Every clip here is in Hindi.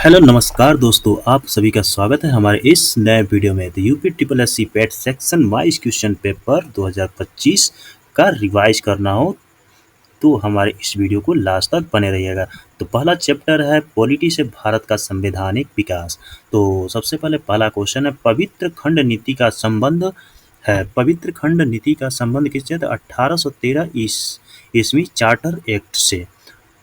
हेलो नमस्कार दोस्तों, आप सभी का स्वागत है हमारे इस नए वीडियो में। तो यूपी ट्रिपल एस सी पेट सेक्शन वाइज क्वेश्चन पेपर 2025 का रिवाइज करना हो तो हमारे इस वीडियो को लास्ट तक बने रहिएगा। तो पहला चैप्टर है पॉलिटी से भारत का संवैधानिक विकास। तो सबसे पहले पहला क्वेश्चन है, पवित्र खंड नीति का संबंध है। पवित्र खंड नीति का संबंध किससे? 1813 ईस्वी चार्टर एक्ट से।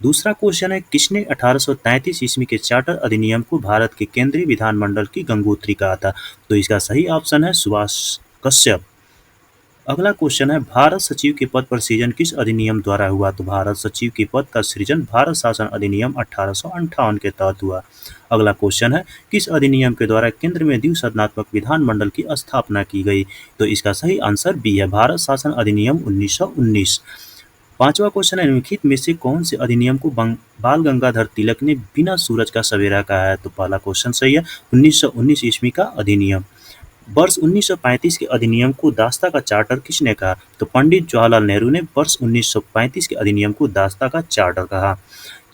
दूसरा क्वेश्चन है, किसने 1833 ईस्वी के चार्टर अधिनियम को भारत के केंद्रीय विधानमंडल की गंगोत्री कहा था? तो इसका सही ऑप्शन है सुभाष कश्यप। अगला क्वेश्चन है, भारत सचिव के पद पर सृजन किस अधिनियम द्वारा हुआ? तो भारत सचिव के पद का सृजन भारत शासन अधिनियम 1858 के तहत हुआ। अगला क्वेश्चन है, किस अधिनियम के द्वारा केंद्र में द्विसदनात्मक विधानमंडल की स्थापना की गई? तो इसका सही आंसर बी है, भारत शासन अधिनियम 1919। पांचवा क्वेश्चन है, निम्नलिखित में से कौन से अधिनियम को बाल गंगाधर तिलक ने बिना सूरज का सवेरा कहा है? तो पहला क्वेश्चन सही है, 1919 ईस्वी का अधिनियम। वर्ष 1935 के अधिनियम को दास्ता का चार्टर किसने कहा? तो पंडित जवाहरलाल नेहरू ने वर्ष 1935 के अधिनियम को दास्ता का चार्टर कहा।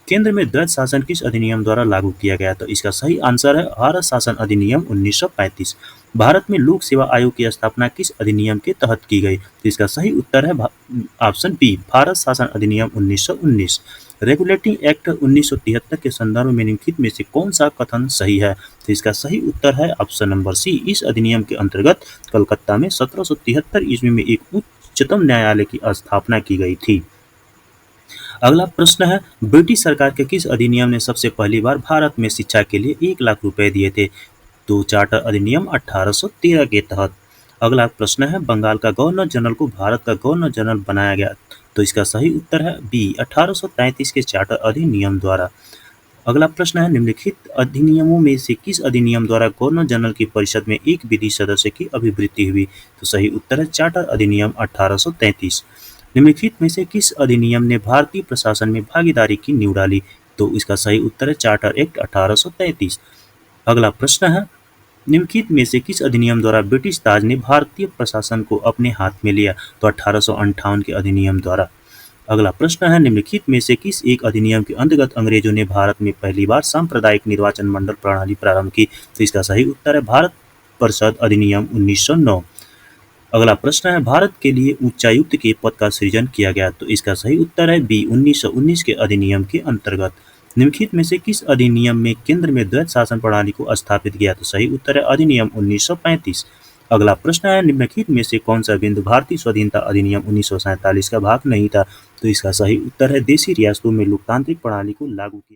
केंद्र में द्वैध शासन किस अधिनियम द्वारा लागू किया गया? तो इसका सही आंसर है भारत शासन अधिनियम 1935। भारत में लोक सेवा आयोग की स्थापना किस अधिनियम के तहत की गई? तो इसका सही उत्तर है ऑप्शन बी, भारत शासन अधिनियम 1919। रेगुलेटिंग एक्ट 1973 के संदर्भ में निम्नलिखित में से कौन सा कथन सही है? तो इसका सही उत्तर है ऑप्शन नंबर सी, इस अधिनियम के अंतर्गत कलकत्ता में 1773 ईस्वी में एक उच्चतम न्यायालय की स्थापना की गई थी। अगला प्रश्न है, ब्रिटिश सरकार के किस अधिनियम ने सबसे पहली बार भारत में शिक्षा के लिए 1 लाख रुपए दिए थे? तो चार्टर अधिनियम 1813 के तहत। अगला प्रश्न है, बंगाल का गवर्नर जनरल को भारत का गवर्नर जनरल बनाया गया? तो इसका सही उत्तर है बी, 1833 के चार्टर अधिनियम द्वारा। अगला प्रश्न है, निम्नलिखित अधिनियमों में से किस अधिनियम द्वारा गवर्नर जनरल की परिषद में एक विधि सदस्य की अभिवृद्धि हुई? तो सही उत्तर है चार्टर अधिनियम 1833। निम्नलिखित में से किस अधिनियम ने भारतीय प्रशासन में भागीदारी की नींव डाली? तो इसका सही उत्तर है चार्टर एक्ट 1833। अगला प्रश्न है, निम्नलिखित में से किस अधिनियम द्वारा ब्रिटिश ताज ने भारतीय प्रशासन को अपने हाथ में लिया? तो 1858 के अधिनियम द्वारा। अगला प्रश्न है, निम्नलिखित में से किस एक अधिनियम के अंतर्गत अंग्रेजों ने भारत में पहली बार सांप्रदायिक निर्वाचन मंडल प्रणाली प्रारंभ की? तो इसका सही उत्तर है भारत परिषद अधिनियम 1909। अगला प्रश्न है, भारत के लिए उच्चायुक्त के पद का सृजन किया गया? तो इसका सही उत्तर है बी, 1919 के अधिनियम के अंतर्गत। निम्नलिखित में से किस अधिनियम में केंद्र में द्वैध शासन प्रणाली को स्थापित किया? तो सही उत्तर है अधिनियम 1935। अगला प्रश्न है, निम्नलिखित में से कौन सा बिंदु भारतीय स्वाधीनता अधिनियम 1947 का भाग नहीं था? तो इसका सही उत्तर है, देशी रियासतों में लोकतांत्रिक प्रणाली को लागू किया।